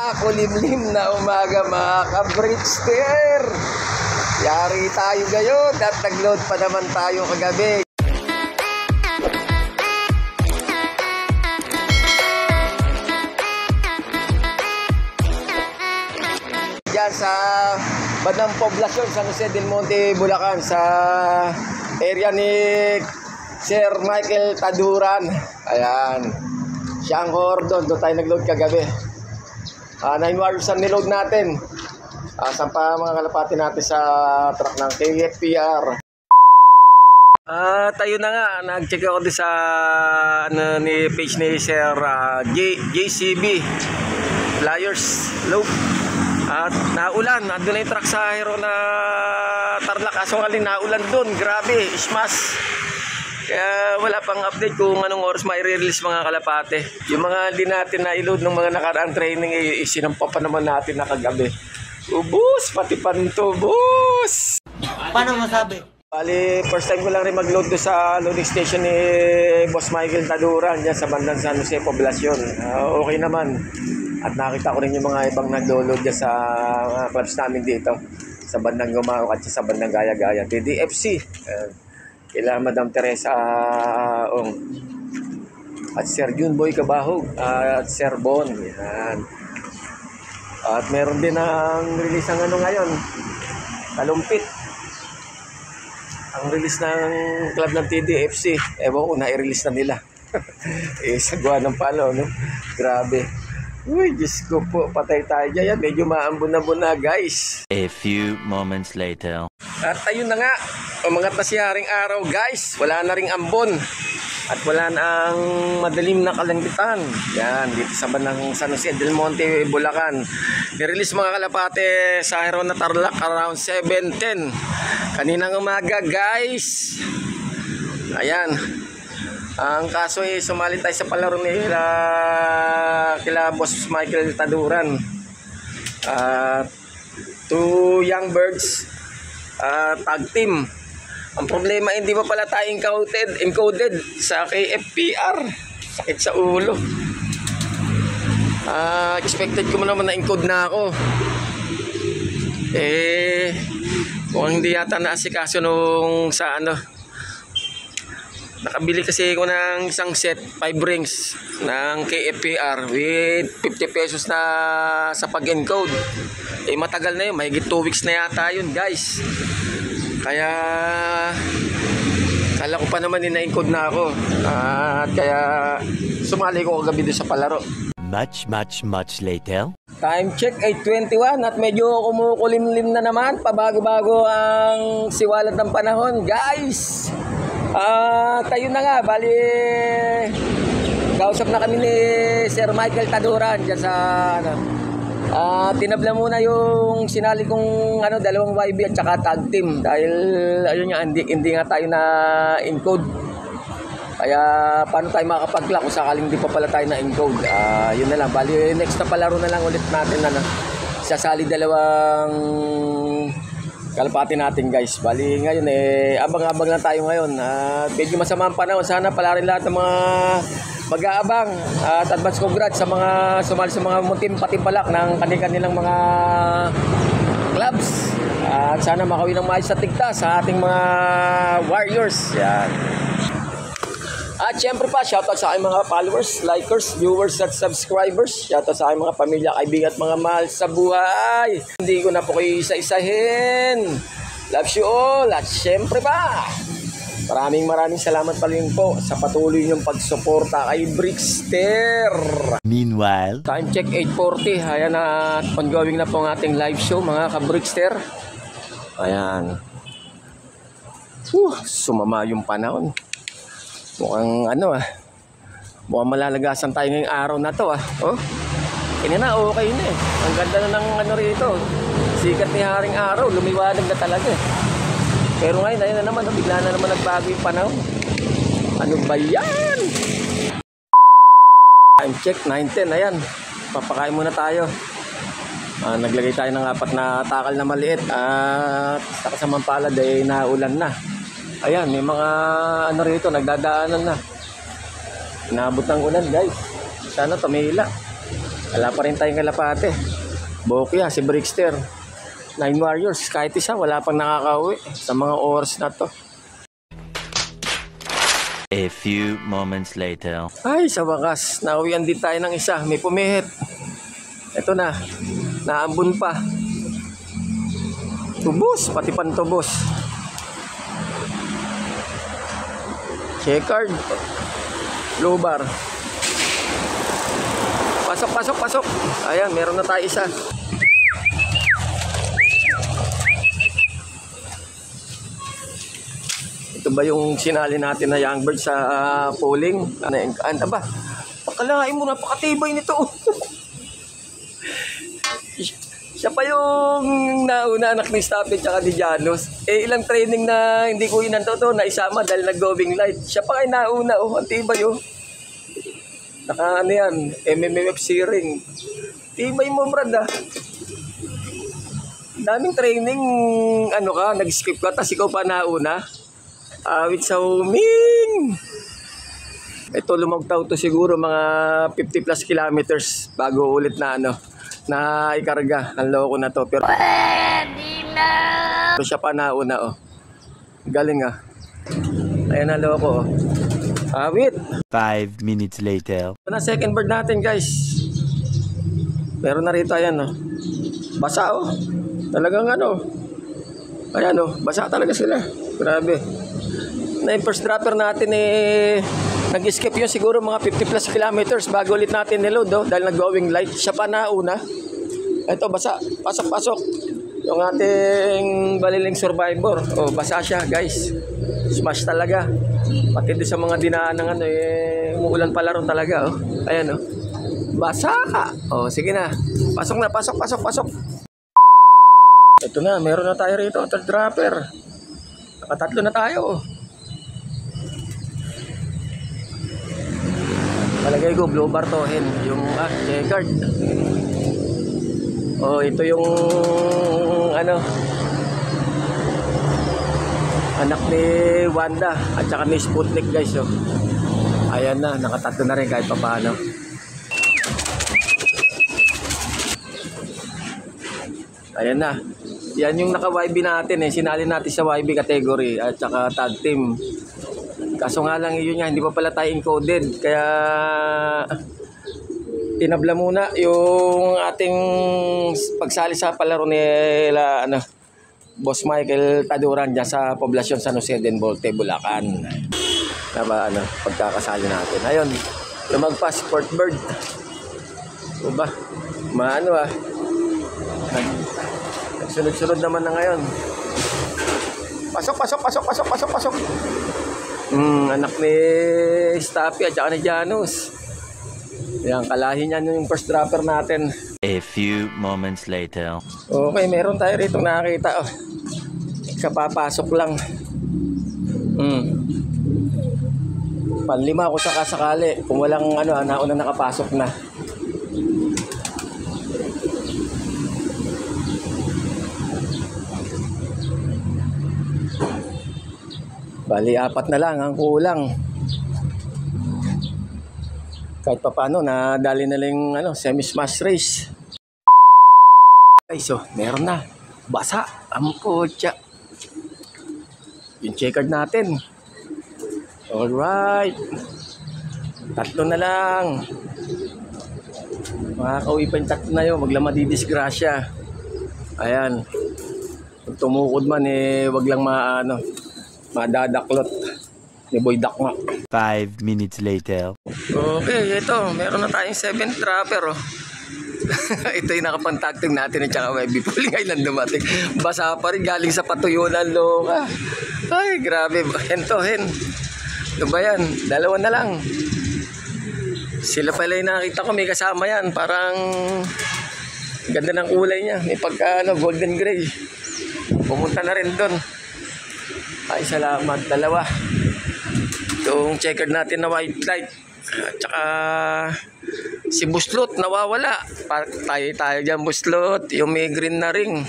Kulimlim na umaga mga ka-Bridgester. Yari tayo ngayon at nag-load pa naman tayo kagabi. Diyan sa bandang poblasyon San Jose del Monte, Bulacan, sa area ni Sir Michael Taduran. Ayan, siya ang doon tayo nag-load kagabi. 9 wires ang niload natin. Saan pa mga kalapati natin sa truck ng KFPR. Tayo na nga, nag-check ako din sa ni page ni Sir JCB Flyers Loop. At naulan, nandun na yung truck sa Hero na Tarlac. Kaso ngaling naulan dun, grabe, smash. Kaya wala pang update kung anong oras mai-release mga kalapate. Yung mga hindi natin na-load ng mga nakaraang training, isinampa pa naman natin na kagabi. Ubus, pati pantubos. Paano masabi? Bali, first time ko lang rin mag-load doon sa loading station ni Boss Michael Taduran dyan sa bandang San Jose Poblacion. Okay naman. At nakita ko rin yung mga ibang nag-load dyan sa clubs namin dito. Sa bandang Gumao at sa bandang Gaya-Gaya. TDFC. Kila Madam Teresa Ong at Sir Junboy Cabahog at Sir Bon. Yan. At meron din ang release ng ngayon, Talumpit. Ang release ng club ng TDFC, ewan ko, na-release na nila. Sagwa ng palo, no? Grabe. Uy, Diyos ko po, patay tayo dyan. Medyo maambon-ambon na, guys. A few moments later. At ayun na nga, umangat na si Haring Araw, guys. Wala na ring ambon. At wala na ang madilim na kalangitan. Yan, dito sa bandang San Jose del Monte, Bulacan. Nirelease mga kalapate sa Hero na Tarlac around 7:10. Kaninang umaga, guys. Ayan. Ang kaso ay sumali tayo sa palaro nila kila Boss Michael Taduran. Two young birds. Tag team. Ang problema, hindi pa pala tayo encoded sa KFPR. Sakit sa ulo. Expected ko naman na encode na ako. Kung hindi yata naasikaso nung sa nakabili kasi ako ng isang set 5 rings ng KFPR with 50 pesos na sa pag-encode. Matagal na yun, mahigit 2 weeks na yata yun, guys. Kaya kala ko pa naman na-encode na ako. At kaya sumali ko kagabi doon sa palaro. Much later. Time check 8:21 at medyo kumukulimlim na naman. Pabago-bago ang siwalat ng panahon, guys. Tayo na nga, bali kausap na kami ni Sir Michael Taduran dyan sa tinabla muna yung sinali kong dalawang YB at saka tag team dahil ayun nga, hindi nga tayo na encode. Kaya paano tayo makakapag-clock kung sakaling di pa pala tayo na encode. Yun na lang, bali next na palaro na lang ulit natin sasali dalawang kalapati natin, guys. Bali ngayon abang-abang lang tayo ngayon. Medyo masama ang panahon. Sana pala rin lahat ng mga mag-aabang at advance congrats sa mga sumali sa mga muntim patimpalak ng kanilang mga clubs. At sana makawin ng maayos sa tigtas sa ating mga warriors. Yan. At syempre pa, shoutout sa aking mga followers, likers, viewers at subscribers. Shoutout sa aking mga pamilya, kaibigan at mga mahal sa buhay. Hindi ko na po kayo isa-isahin. Love you all. At syempre pa, maraming salamat pa rin po sa patuloy niyong pagsuporta kay Bridgester. Meanwhile, time check 8:40. Ayan na, ongoing na po ang ating live show mga ka-Bridgester. Ayan. Sumama yung panahon. Mukhang mukhang malalagasan tayo ngayong araw na to. Kanya na, okay na Ang ganda na ng rito. Sikat ni Haring Araw, lumiwanag na talaga Pero ngayon, ayun na naman, bigla na naman nagbago yung panahon. Ano ba yan? Time check, 9:10, ayan. Papakain muna tayo. Naglagay tayo ng 4 na takal na maliit. At sa kasamang palad ay naulan na. Ayan, may mga rito, nagdadaanan na. Inabot ng ulan, guys. Sana tumila. Wala pa rin tayong kalapate. Bokya, si Brickster. 9 Warriors, kahit isa, wala pang nakakauwi sa mga oras na to. A few moments later. Ay, sa wakas, nauwian din tayo ng isa. May pumihit. Ito na, naambun pa. Tubos, pati pantubos. Checkered. Low bar. Pasok, pasok, pasok. Ayan, meron na tayo isa. Ito ba yung sinali natin na young bird sa polling? Ano ba? Pakalain mo, napakatibay nito. Siya pa yung nauna anak ni Staffy at ni Janos. Ilang training na hindi ko inanto to na isama dahil nag-going light. Siya pa kayo nauna, ang tibay Naka ano yan, MMFC ring. Tibay mo, brad Daming training, nag-skip ka, tas ikaw pa nauna. Awit sa huming. Ito lumagtaw to siguro mga 50 plus kilometers bago ulit na na ikarga. Ang loko na to. Pero siya pa nauna Galing Ayan ang loko Awit. 5 minutes later. Ito na second bird natin, guys. Meron na rito, ayan basa Talagang ayan basa talaga sila. Grabe. Na yung first dropper natin nag-skip yun siguro mga 50 plus kilometers bago ulit natin niload dahil nag-going light. Siya pa nauna. Ito basa. Pasok, pasok. Yung ating baliling survivor. Basa siya, guys. Smash talaga. Pati din sa mga dinaan ng umuulan pala ron talaga Ayan Basa. Sige na. Pasok na, pasok, pasok, pasok. Ito na, meron na tayo rito, third dropper. Nakatatlo na tayo Palagay ko, blue bar to, yung checkered. Ito yung anak ni Wanda at saka ni Sputnik, guys Ayan na, nakatatlo na rin kahit pa paano. Ayan na. Yan yung naka-YB natin sinali natin sa YB category at saka tag team. Kaso nga lang yun hindi pa pala tayo encoded. Kaya tinabla muna yung ating pagsali sa palaro nila Boss Michael Taduran dyan sa poblasyon San Jose del Monte, Bulacan. Pagkakasali natin. Ayun, lumagpas Sport Bird. Sunod-sunod naman na ngayon. Pasok, pasok, pasok, pasok, pasok, pasok. Anak ni Staffy at saka ni Janos. Yan, kalahin niyan yung first dropper natin. A few moments later. Okay, meron tayo rito nakakita kapapasok lang. Panlima ako sakali. Kung walang nauna nakapasok na. Bali, 4 na lang ang kulang. Kahit pa paano, nadali na lang semi-smash race. Guys, meron na. Basa. Ang kotsa. Yung checkered natin. Alright. 3 na lang. Makakauwi pa yung 3 na yun. Wag lang madidisgrasya. Ayan. Pag tumukod man, wag lang madadaklot. Ni Boy Duck nga. 5 minutes later. Okay, ito. Meron na tayong 7 trapper Ito yung nakapantagting natin at saka YB pooling island dumating. Basa pa rin galing sa patuyunan loka. Ay, grabe. Hen. Ano ba yan? 2 na lang. Sila pala yung nakita ko. May kasama yan. Parang ganda ng kulay niya. May pagka golden gray. Pumunta na rin doon. Ay, salamat. 2. Yung checkered natin na white light. At saka si Buslot nawawala. Tayo dyan Buslot. Yung may green na ring.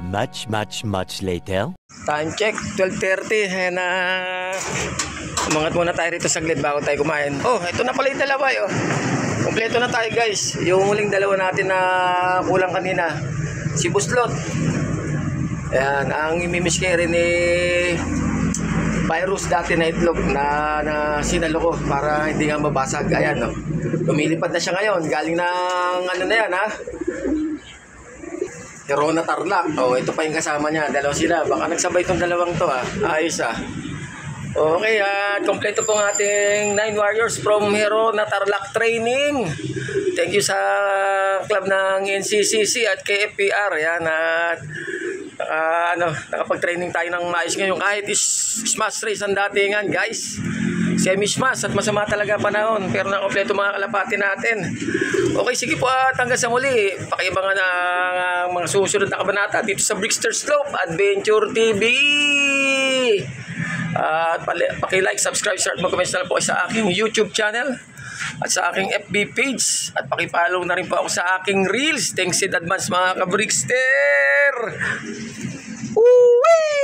Much later. Time check, 12:30. Ayan na. Umangat muna tayo rito saglit bago tayo kumain. Ito na pala yung 2 Kompleto na tayo guys. Yung huling dalawa natin na kulang kanina, si Buslot. Ayan, ang imimiss kayo rin ni virus dati na itlog na sinalo ko para hindi nga mabasag. Ayan, no? Lumilipad na siya ngayon. Galing ng ano na yan, ha? Herona Tarlac. Oh, ito pa yung kasama niya. Dalawa sila. Baka nagsabay itong dalawang to, ha? Ayos, ha? Okay, at kompleto po ang ating 9 Warriors from Herona Tarlac Training. Thank you sa club ng NCCC at KFPR. Yan, at nakapag-training tayo ng maayos ngayon. Kahit smash race ang datingan, guys. Semi-smash at masama talaga panahon. Pero nakompleto mga kalapati natin. Okay, sige po at hanggang sa muli. Pakiabangan ang mga susunod na kabanata dito sa Brickster Slope Adventure TV. At paki-like, subscribe, share, mag-comment na lang po sa aking YouTube channel at sa aking FB page. At paki-follow na rin po ako sa aking Reels. Thanks in advance mga ka-Brickster! Woo-wee!